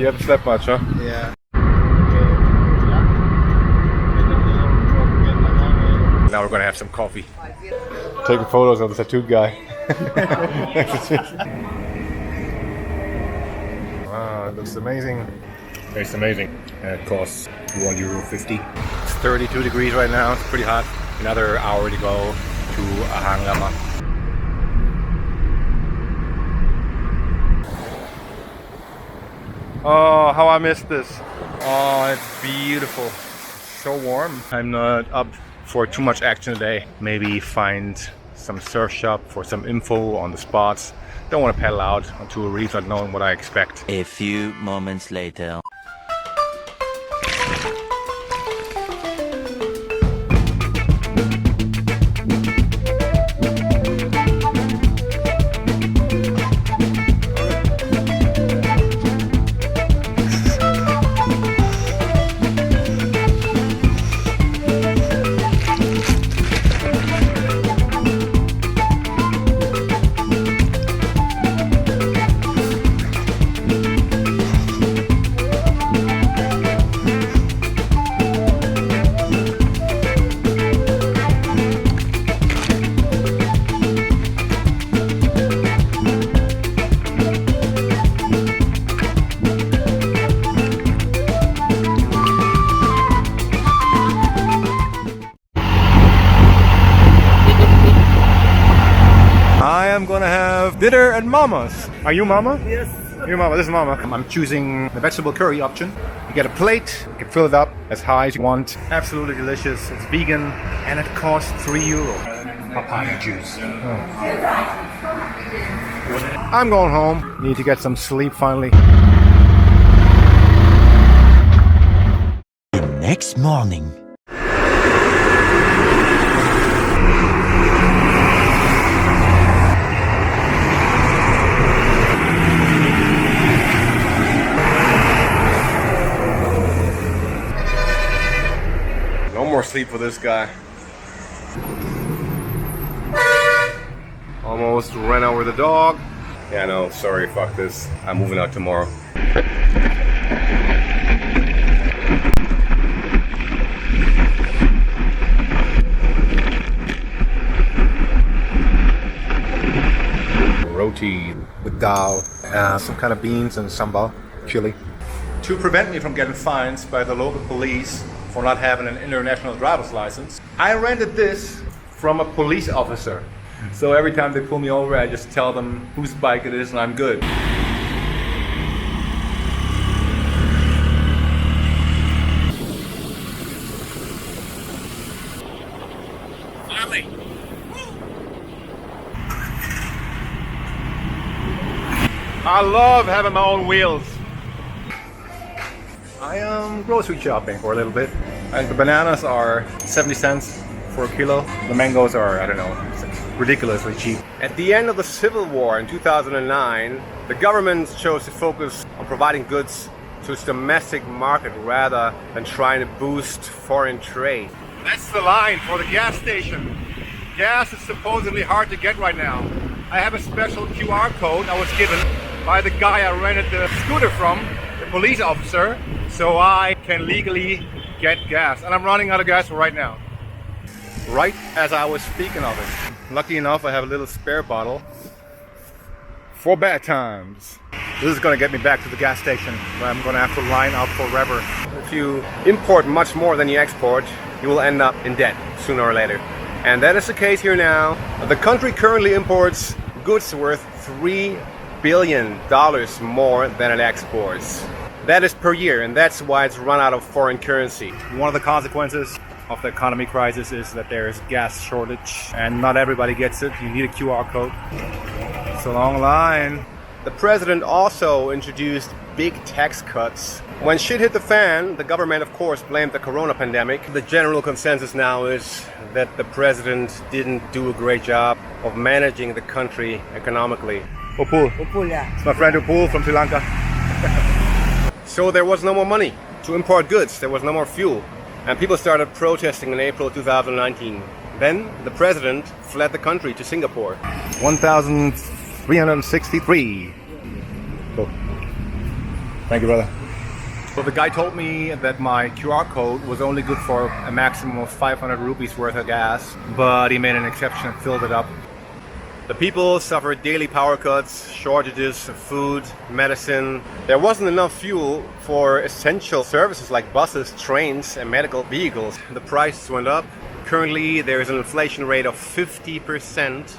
You haven't slept much, huh? Yeah. Now we're gonna have some coffee. Taking photos of the tattooed guy. Wow, it looks amazing. It's amazing. And it costs €1.50. It's 32 degrees right now. It's pretty hot. Another hour to go to Hang Lama. Oh, how I missed this. Oh, it's beautiful. So warm. I'm not up for too much action today. Maybe find some surf shop for some info on the spots. Don't want to paddle out onto a reef not knowing what I expect. A few moments later. I'm gonna have dinner at Mama's. Are you Mama? Yes. You're Mama. This is Mama. I'm choosing the vegetable curry option. You get a plate, you can fill it up as high as you want. Absolutely delicious. It's vegan and it costs €3. Papaya juice. I'm going home. Need to get some sleep finally. The next morning. No more sleep for this guy. Almost ran over the dog. Yeah, no, sorry, fuck this. I'm moving out tomorrow. Roti with dal, some kind of beans and sambal, chili. To prevent me from getting fines by the local police for not having an international driver's license, I rented this from a police officer. So every time they pull me over, I just tell them whose bike it is and I'm good. Finally! I love having my own wheels. I am grocery shopping for a little bit. And the bananas are 70 cents for a kilo. The mangoes are, I don't know, ridiculously cheap. At the end of the Civil War in 2009, the government chose to focus on providing goods to its domestic market rather than trying to boost foreign trade. That's the line for the gas station. Gas is supposedly hard to get right now. I have a special QR code I was given by the guy I rented the scooter from, the police officer, so I can legally get gas. And I'm running out of gas right now. Right as I was speaking of it. Lucky enough, I have a little spare bottle for bad times. This is gonna get me back to the gas station where I'm gonna have to line up forever. If you import much more than you export, you will end up in debt sooner or later. And that is the case here now. The country currently imports goods worth $3 billion more than it exports. That is per year, and that's why it's run out of foreign currency. One of the consequences of the economy crisis is that there is gas shortage and not everybody gets it. You need a QR code. It's a long line. The president also introduced big tax cuts. When shit hit the fan, the government of course blamed the corona pandemic. The general consensus now is that the president didn't do a great job of managing the country economically. Upul. Upul, yeah. It's my friend Upul from Sri Lanka. So there was no more money to import goods, there was no more fuel. And people started protesting in April 2019. Then the president fled the country to Singapore. 1,363. Go. Thank you, brother. Well, the guy told me that my QR code was only good for a maximum of 500 rupees worth of gas, but he made an exception and filled it up. The people suffered daily power cuts, shortages of food, medicine. There wasn't enough fuel for essential services like buses, trains, and medical vehicles. The prices went up. Currently, there is an inflation rate of 50%.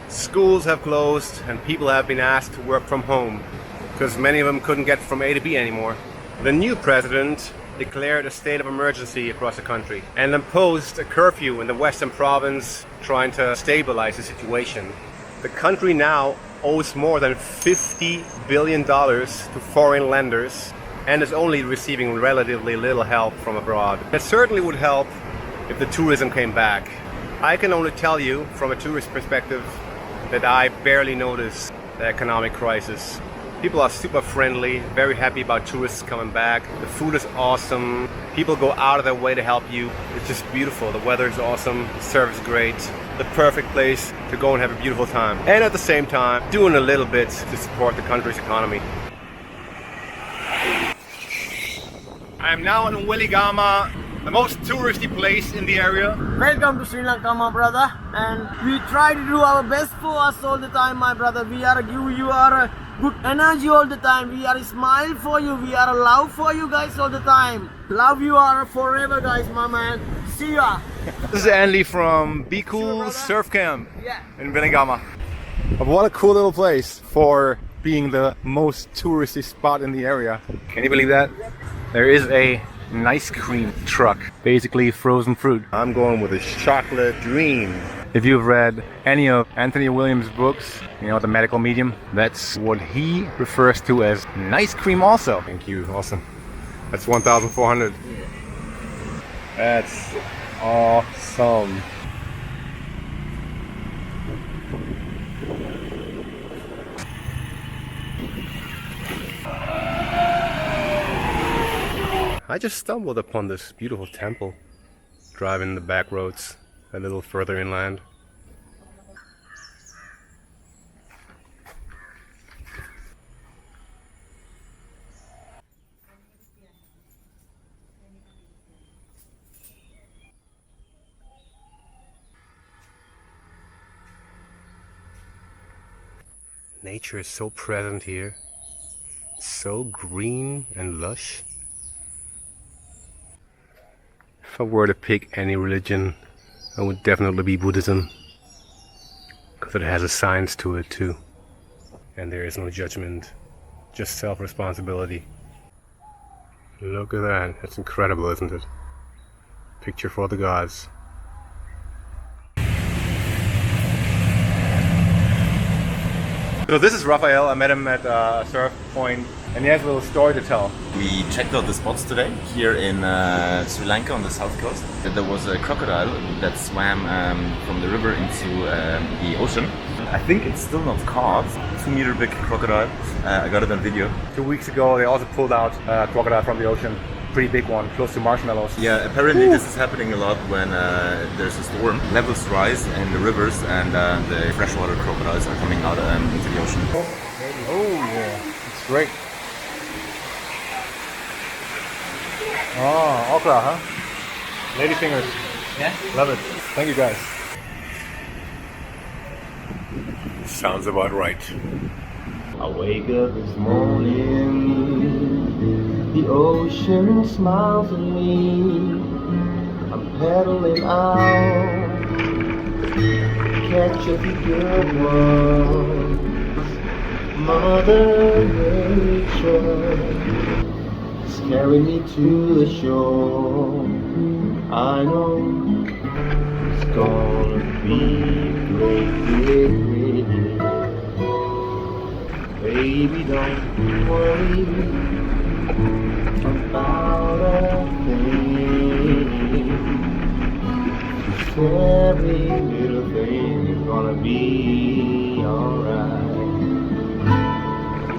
Schools have closed and people have been asked to work from home because many of them couldn't get from A to B anymore. The new president declared a state of emergency across the country and imposed a curfew in the western province, trying to stabilize the situation. The country now owes more than $50 billion to foreign lenders and is only receiving relatively little help from abroad. It certainly would help if the tourism came back. I can only tell you from a tourist perspective that I barely notice the economic crisis. People are super friendly, very happy about tourists coming back. The food is awesome. People go out of their way to help you. It's just beautiful. The weather is awesome. The service is great. The perfect place to go and have a beautiful time. And at the same time, doing a little bit to support the country's economy. I am now in Weligama, the most touristy place in the area. Welcome to Sri Lanka, my brother, and we try to do our best for us all the time, my brother. We are you are good energy all the time. We are a smile for you. We are a love for you guys all the time. Love you are forever, guys, my man. See ya. This is Andy from Be Cool Surf Camp in Weligama. But what a cool little place for being the most touristy spot in the area. Can you believe that? There is a ice cream truck, basically frozen fruit. I'm going with a chocolate dream. If you've read any of Anthony Williams' books, you know, The Medical Medium, that's what he refers to as ice cream also. Thank you, awesome. That's 1,400. That's awesome. I just stumbled upon this beautiful temple, driving the back roads a little further inland. Nature is so present here, so green and lush. If I were to pick any religion, it would definitely be Buddhism, because it has a science to it too, and there is no judgment, just self-responsibility. Look at that, that's incredible, isn't it? Picture for the gods. So this is Raphael. I met him at a surf point, and he has a little story to tell. We checked out the spots today here in Sri Lanka on the south coast. There was a crocodile that swam from the river into the ocean. I think it's still not caught. 2-meter big crocodile. I got it on video. 2 weeks ago they also pulled out a crocodile from the ocean. Pretty big one, close to marshmallows. Yeah, apparently this is happening a lot when there's a storm. Levels rise in the rivers and the freshwater crocodiles are coming out into the ocean. Oh yeah, it's great. Oh, okra, huh? Lady fingers. Yeah. Love it. Thank you guys. Sounds about right. I wake up this morning, the ocean smiles at me. I'm paddling out, catch a few good ones. Mother Nature is carrying me to the shore. I know it's gonna be a great day. Baby, don't worry about a thing. Every little thing is gonna be alright.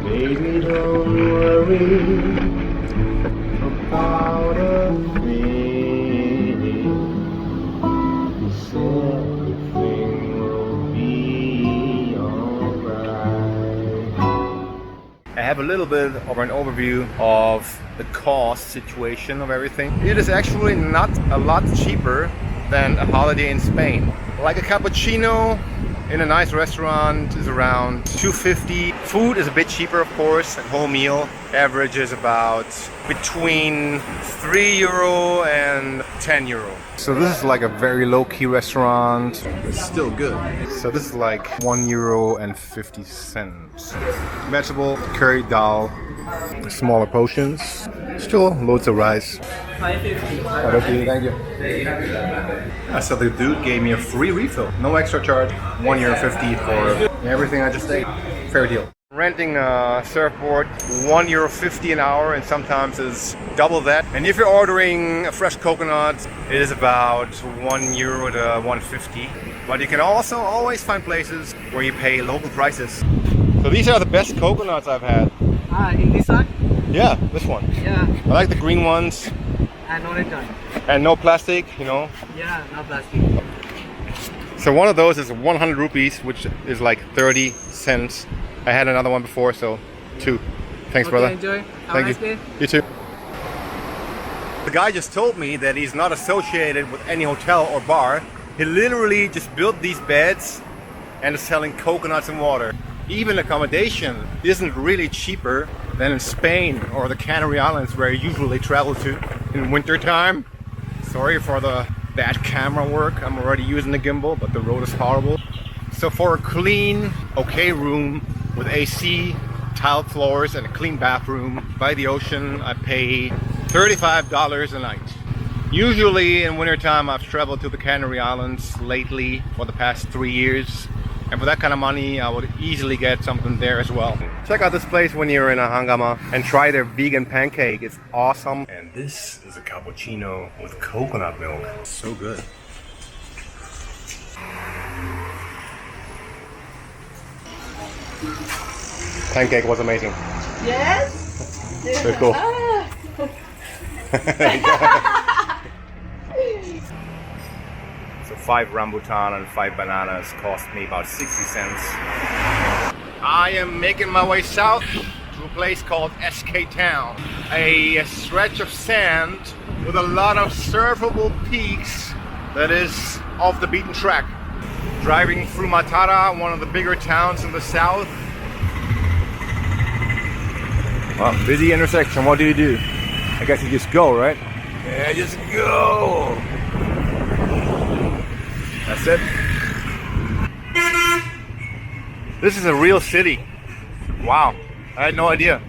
Baby, don't worry about a thing. Everything will be alright. I have a little bit of an overview of the cost situation of everything. It is actually not a lot cheaper than a holiday in Spain. Like a cappuccino in a nice restaurant is around $2.50. Food is a bit cheaper, of course. A whole meal average is about between €3 and €10. So this is like a very low-key restaurant. It's still good. So this is like €1.50. Vegetable, curry, dal, smaller portions. Still loads of rice. 550. Thank you. So the dude gave me a free refill. No extra charge. €1.50 for everything I just ate. Fair deal. Renting a surfboard, €1.50 an hour, and sometimes is double that. And if you're ordering a fresh coconut, it is about €1 to $1.50. But you can also always find places where you pay local prices. So these are the best coconuts I've had. In this one? Yeah, this one. Yeah, I like the green ones. and orange one. And no plastic, you know. Yeah, no plastic. So one of those is 100 rupees, which is like 30 cents. I had another one before, so 2. Thanks, brother. Enjoy. Thank you. You too. The guy just told me that he's not associated with any hotel or bar. He literally just built these beds and is selling coconuts and water. Even accommodation isn't really cheaper than in Spain or the Canary Islands, where I usually travel to in winter time. Sorry for the bad camera work. I'm already using the gimbal, but the road is horrible. So for a clean, okay room with AC, tiled floors, and a clean bathroom by the ocean, I pay $35 a night. Usually in wintertime, I've traveled to the Canary Islands lately for the past 3 years. And for that kind of money, I would easily get something there as well. Check out this place when you're in a hangama and try their vegan pancake. It's awesome. And this is a cappuccino with coconut milk. So good. Pancake was amazing. Yes? Very cool. So 5 rambutan and 5 bananas cost me about 60 cents. I am making my way south to a place called SK Town. A stretch of sand with a lot of surfable peaks that is off the beaten track. Driving through Matara, one of the bigger towns in the south. Well, busy intersection, what do? I guess you just go, right? Yeah, just go! That's it. This is a real city. Wow, I had no idea.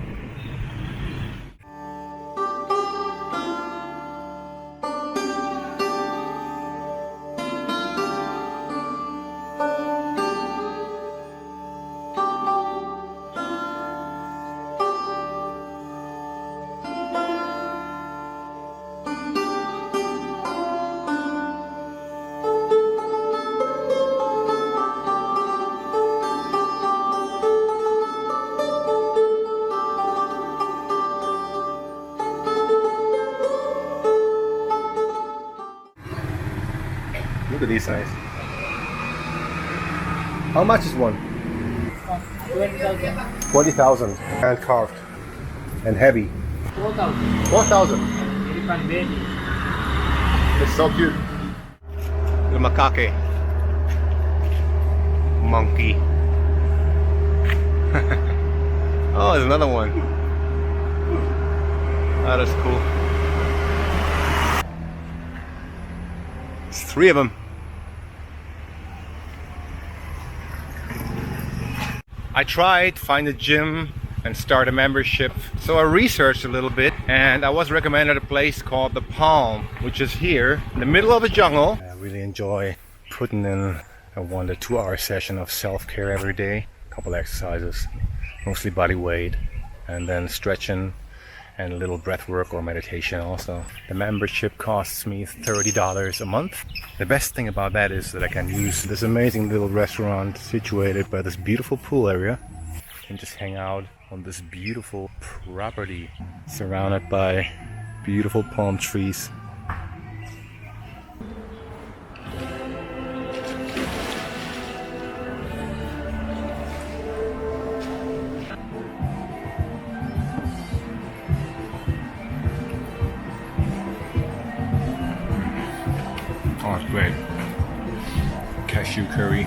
Look at these guys. How much is one? 20,000. 20,000. Hand carved. And heavy. 4,000. 4,000. Elephant baby. It's so cute. The macaque. Monkey. Oh, there's another one. Oh, that's cool. It's 3 of them. I tried to find a gym and start a membership, so I researched a little bit and I was recommended a place called The Palm, which is here in the middle of the jungle. I really enjoy putting in a 1 to 2 hour session of self-care every day. A couple exercises, mostly body weight, and then stretching and a little breath work or meditation also. The membership costs me $30 a month. The best thing about that is that I can use this amazing little restaurant situated by this beautiful pool area and just hang out on this beautiful property surrounded by beautiful palm trees. Oh, it's great. Cashew curry.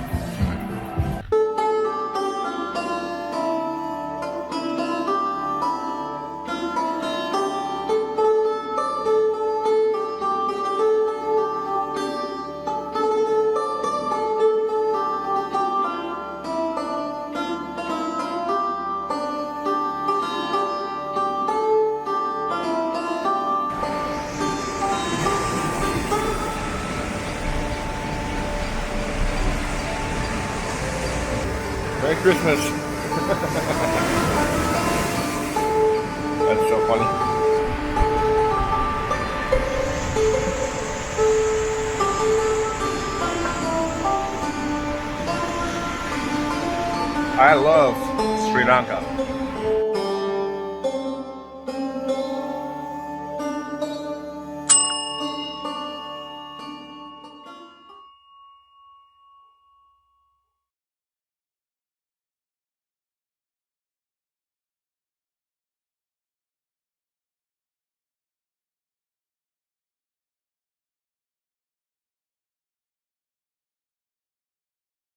Merry Christmas. That's so funny. I love Sri Lanka.